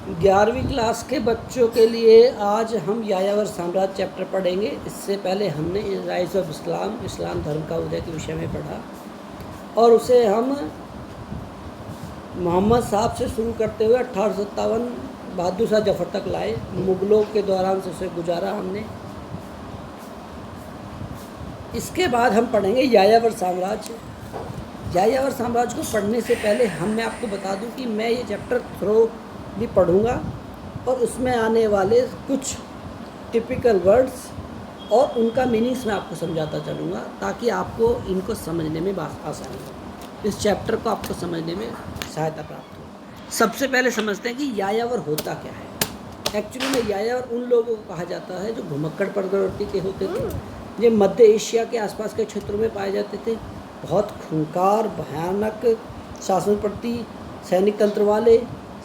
11वीं क्लास के बच्चों के लिए आज हम यायावर साम्राज्य चैप्टर पढ़ेंगे। इससे पहले हमने राइज ऑफ इस्लाम, इस्लाम धर्म का उदय के विषय में पढ़ा और उसे हम मोहम्मद साहब से शुरू करते हुए 1857 बहादुर शाह जफर तक लाए। मुग़लों के दौरान से उसे गुजारा हमने। इसके बाद हम पढ़ेंगे यायावर साम्राज्य। यायावर साम्राज्य को पढ़ने से पहले मैं आपको बता दूं कि मैं ये चैप्टर थ्रोली पढ़ूंगा और उसमें आने वाले कुछ टिपिकल वर्ड्स और उनका मीनिंग्स मैं आपको समझाता चलूँगा ताकि आपको इनको समझने में आसानी हो, इस चैप्टर को आपको समझने में सहायता प्राप्त हो। सबसे पहले समझते हैं कि यायावर होता क्या है। एक्चुअली में यायावर उन लोगों को कहा जाता है जो घुमक्कड़ प्रवृत्ति के होते थे, ये मध्य एशिया के आसपास के क्षेत्रों में पाए जाते थे। बहुत खूंखार, भयानक शासन प्रति सैनिक तंत्र वाले,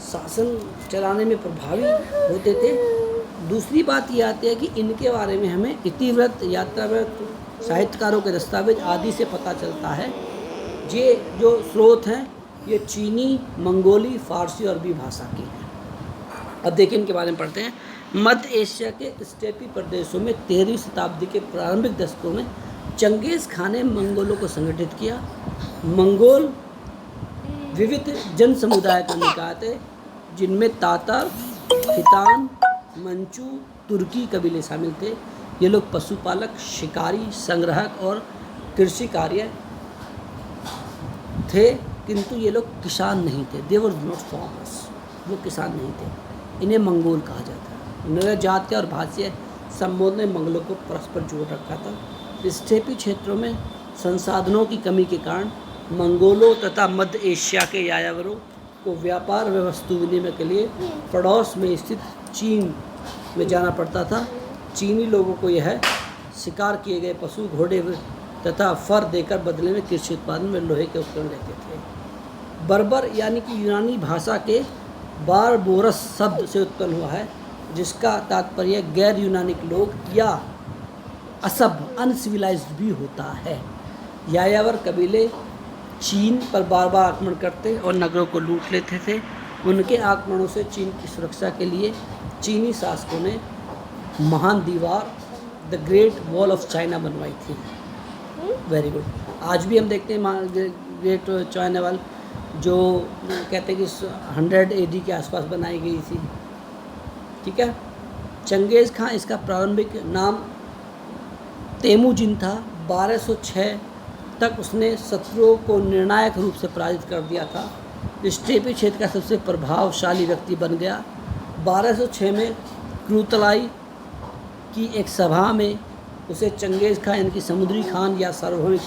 शासन चलाने में प्रभावी होते थे। दूसरी बात ये आती है कि इनके बारे में हमें इतिवृत्त, यात्रावृत्त, साहित्यकारों के दस्तावेज आदि से पता चलता है। ये जो स्रोत हैं ये चीनी, मंगोली, फारसी और अरबी भाषा के हैं। अब देखिए इनके बारे में पढ़ते हैं। मध्य एशिया के स्टेपी प्रदेशों में 13वीं शताब्दी के प्रारंभिक दशकों में चंगेज़ खान ने मंगोलों को संगठित किया। मंगोल विविध जन समुदाय का निकाय थे जिनमें तातर, खितान, मंचू, तुर्की कबीले शामिल थे। ये लोग पशुपालक, शिकारी, संग्राहक और कृषि कार्य थे, किंतु ये लोग किसान नहीं थे। दे वर नॉट फार्मर्स, वो किसान नहीं थे। इन्हें मंगोल कहा जाता है। उन्होंने जातीय और भाषीय संबोधन में मंगलों को परस्पर जोड़ रखा था। स्टेपी क्षेत्रों में संसाधनों की कमी के कारण मंगोलों तथा मध्य एशिया के यायावरों को व्यापार व वस्तु विनिमय के लिए पड़ोस में स्थित चीन में जाना पड़ता था। चीनी लोगों को यह शिकार किए गए पशु, घोड़े तथा फर देकर बदले में कृषि उत्पादन में लोहे के उपकरण लेते थे। बर्बर यानी कि यूनानी भाषा के बारबोरस शब्द से उत्पन्न हुआ है, जिसका तात्पर्य गैर यूनानिक लोग या असभ्य, अनसिविलाइज्ड भी होता है। यायावर कबीले चीन पर बार बार आक्रमण करते और नगरों को लूट लेते थे। उनके आक्रमणों से चीन की सुरक्षा के लिए चीनी शासकों ने महान दीवार, the great wall of China बनवाई थी। Very good. आज भी हम देखते हैं ग्रेट चाइना वॉल, जो कहते हैं कि 100 AD के आसपास बनाई गई थी। ठीक है। चंगेज़ खान, इसका प्रारंभिक नाम तेमुजिन था। 1206 तक उसने शत्रुओं को निर्णायक रूप से पराजित कर दिया था। स्टेपी क्षेत्र का सबसे प्रभावशाली व्यक्ति बन गया। 1206 में क्रूतलाई की एक सभा में उसे चंगेज़ खान यानी कि समुद्री खान या सार्वभौमिक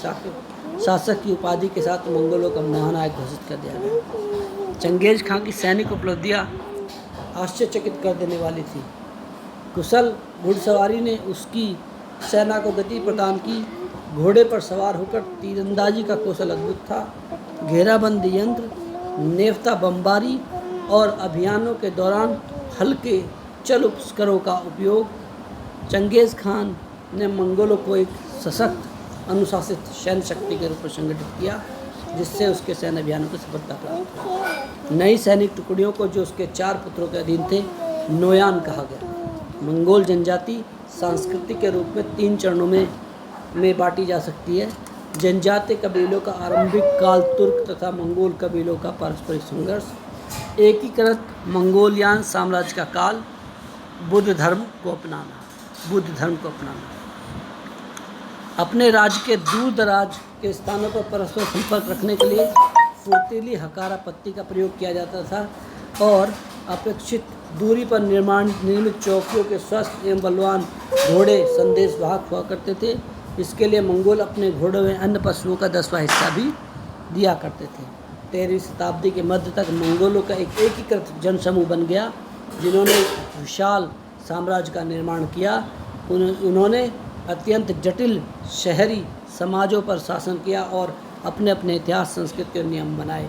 शासक की उपाधि के साथ मंगोलों का महानायक घोषित कर दिया गया। चंगेज़ खान की सैनिक उपलब्धियां आश्चर्यचकित कर देने वाली थी। कुशल घुड़सवारी ने उसकी सेना को गति प्रदान की। घोड़े पर सवार होकर तीरंदाजी का कौशल अद्भुत था। घेराबंद यंत्र, नेफ्ता बमबारी और अभियानों के दौरान हल्के चल उपस्करों का उपयोग। चंगेज़ खान ने मंगोलों को एक सशक्त, अनुशासित सैन्य शक्ति के रूप में संगठित किया, जिससे उसके सैन्य अभियानों को सफलता प्राप्त हुई। नई सैनिक टुकड़ियों को, जो उसके 4 पुत्रों के अधीन थे, नोयान कहा गया। मंगोल जनजाति सांस्कृति के रूप में 3 चरणों में बांटी जा सकती है। जनजातीय कबीलों का आरंभिक काल, तुर्क तथा मंगोल कबीलों का पारस्परिक संघर्ष। एकीकृत मंगोलियान साम्राज्य का काल। बुद्ध धर्म को अपनाना। अपने राज्य के दूर दराज के स्थानों पर परस्पर संपर्क रखने के लिए फुर्तीली हकारा पत्ती का प्रयोग किया जाता था और अपेक्षित दूरी पर निर्मित चौकियों के स्वस्थ एवं बलवान घोड़े संदेशवाहक हुआ करते थे। इसके लिए मंगोल अपने घोड़ों में अन्य पशुओं का 10वां हिस्सा भी दिया करते थे। 13वीं शताब्दी के मध्य तक मंगोलों का एक एकीकृत जनसमूह बन गया, जिन्होंने विशाल साम्राज्य का निर्माण किया। उन्होंने अत्यंत जटिल शहरी समाजों पर शासन किया और अपने अपने इतिहास, संस्कृति और नियम बनाए।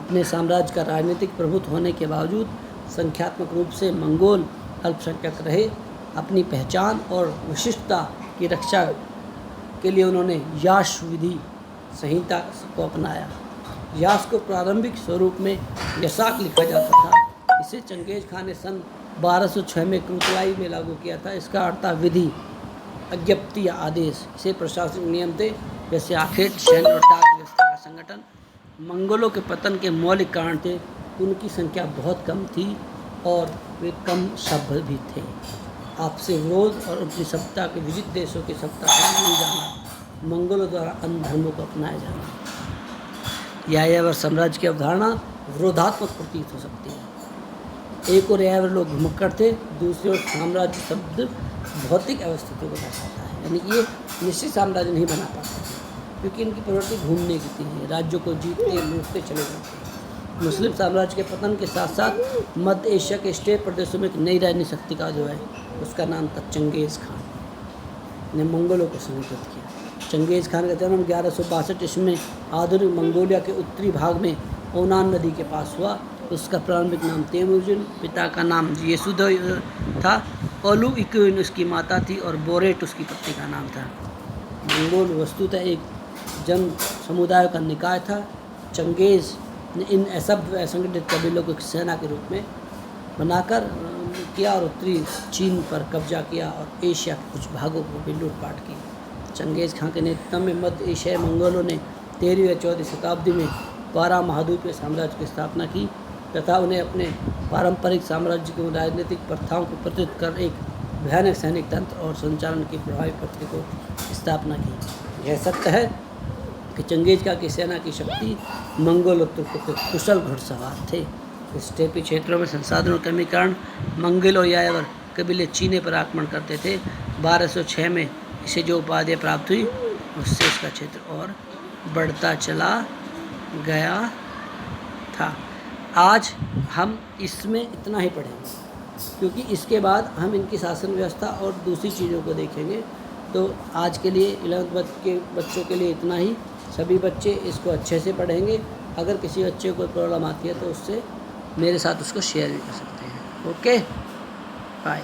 अपने साम्राज्य का राजनीतिक प्रभुत्व होने के बावजूद संख्यात्मक रूप से मंगोल अल्पसंख्यक रहे। अपनी पहचान और विशिष्टता की रक्षा के लिए उन्होंने याश विधि संहिता को अपनाया। यास को प्रारंभिक स्वरूप में यसाक लिखा जाता था। से चंगेज खान ने सन 1206 में क्रुतलाई में लागू किया था। इसका अर्थ था विधि, अज्ञप्ति या आदेश। इसे प्रशासनिक नियम थे जैसे आखेट, सैन्य और डाक व्यवस्था का संगठन। मंगोलों के पतन के मौलिक कारण थे उनकी संख्या बहुत कम थी और वे कम सभ्य भी थे। आपसे विरोध और अपनी सत्ता के विविध देशों की सत्ता पर नहीं जाना, मंगोलों द्वारा अन्य धर्मों को अपनाया जाना। यायावर साम्राज्य की अवधारणा विरोधात्मक प्रतीत हो सकती है। एक और यायावर लोग घुमक्कड़ थे, दूसरी ओर साम्राज्य शब्द भौतिक अवस्थितियों को दर्शाता है, यानी कि ये निश्चित साम्राज्य नहीं बना पाते थे क्योंकि इनकी प्रवृत्ति घूमने की थी, राज्यों को जीतते लूटते चले जाते। मुस्लिम साम्राज्य के पतन के साथ साथ मध्य एशिया के स्टेट प्रदेशों में एक नई राजनीतिक शक्ति का जो है उसका नाम था चंगेज़ खान ने मंगोलों को संगठित किया। चंगेज़ खान का जन्म 1162 ईस्वी में आधुनिक मंगोलिया के उत्तरी भाग में ओनान नदी के पास हुआ। उसका प्रारंभिक नाम तेमुजिन, पिता का नाम येसुदो था, ओलू इकुइन उसकी माता थी और बोरेट उसकी पत्नी का नाम था। मंगोल वस्तुतः एक जन समुदाय का निकाय था। चंगेज़ ने इन असभ्य असंगठित कबीलों को एक सेना के रूप में बनाकर किया और उत्तरी चीन पर कब्जा किया और एशिया के कुछ भागों को भी लूटपाट की। चंगेज़ खान के नेतृत्व में मध्य एशियाई मंगोलों ने 13वीं और 14वीं शताब्दी में पारा महाद्वीपीय साम्राज्य की स्थापना की तथा उन्हें अपने पारंपरिक साम्राज्य की राजनीतिक प्रथाओं को प्रतिष्ठित कर एक भयानक सैनिक तंत्र और संचालन की प्रभावी पद्धति को स्थापना की। यह सत्य है कि चंगेज़ खान की सेना की शक्ति मंगोल और तुर्कों के कुशल घुड़सवार थे। स्टेपी क्षेत्रों में संसाधनों के कमी कारण मंगोल और यायावर कबीले चीने पर आक्रमण करते थे। 1206 में इसे जो उपाधियाँ प्राप्त हुई उससे इसका क्षेत्र और बढ़ता चला गया था। आज हम इसमें इतना ही पढ़ेंगे क्योंकि इसके बाद हम इनकी शासन व्यवस्था और दूसरी चीज़ों को देखेंगे। तो आज के लिए 11th के बच्चों के लिए इतना ही। सभी बच्चे इसको अच्छे से पढ़ेंगे। अगर किसी बच्चे को कोई प्रॉब्लम आती है तो उससे मेरे साथ उसको शेयर भी कर सकते हैं। Okay, bye.